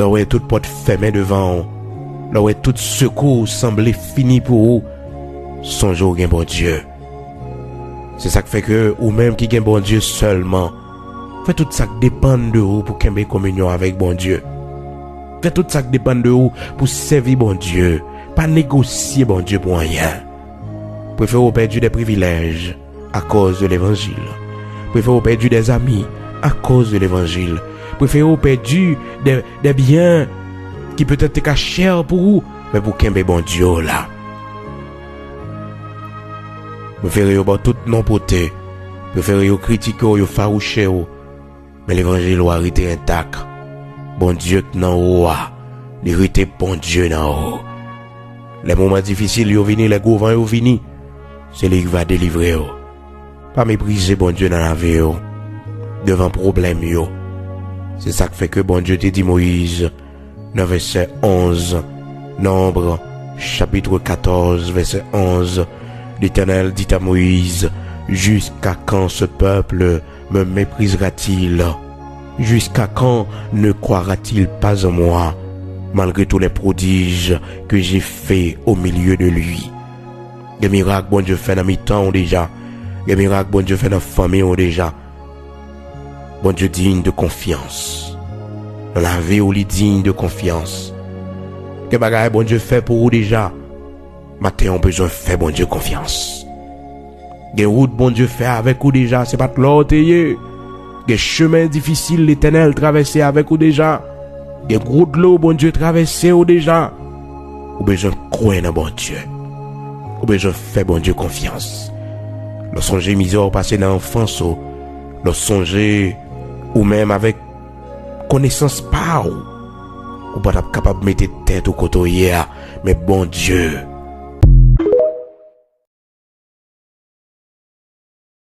Là où toute porte fermée devant, là où tout secours semblait fini pour vous, songez au bon Dieu. C'est ça qui fait que, ou même qui gagne bon Dieu seulement, fait tout ça qui dépend de vous pour qu'il y ait communion avec bon Dieu. Fait tout ça qui dépend de vous pour servir bon Dieu, pas négocier bon Dieu pour rien. Préférez perdre des privilèges à cause de l'évangile. Préférez perdre des amis à cause de l'évangile. Préférez perdre des biens qui peut-être sont chers pour vous, mais pour qu'il y ait bon Dieu là. Préférez tout non-poté. Préférez critiquer, faroucher, mais l'évangile doit rester intact. Bon Dieu nan haut, il reste bon Dieu nan haut. Les moments difficiles, ils viennent, les gouvernements viennent, c'est lui qui va délivrer. Pas mépriser bon Dieu dans la vie, devant problème. C'est ça qui fait que bon Dieu te dit Moïse, dans verset 11, Nombre, chapitre 14, verset 11, l'Éternel dit à Moïse, jusqu'à quand ce peuple me méprisera-t-il? Jusqu'à quand ne croira-t-il pas en moi, malgré tous les prodiges que j'ai faits au milieu de lui? Des miracles, bon Dieu fait dans mes temps déjà. Des miracles, bon Dieu fait dans la famille déjà. Bon Dieu digne de confiance. Dans la vie, où il est digne de confiance. Que bagaille, bon Dieu fait pour vous déjà. Maintenant, on a besoin de faire, bon Dieu, confiance. Des routes, bon Dieu fait avec vous déjà. C'est pas l'autre. Des chemins difficiles, l'Éternel traversé avec vous déjà. Des routes l'eau, bon Dieu traversé ou déjà. Ou besoin de croire dans bon Dieu. Ou besoin de faire bon Dieu confiance. Le songer misère passé dans l'enfance. Le songer ou même avec connaissance par ou pas capable de mettre tête au côté hier. Mais bon Dieu,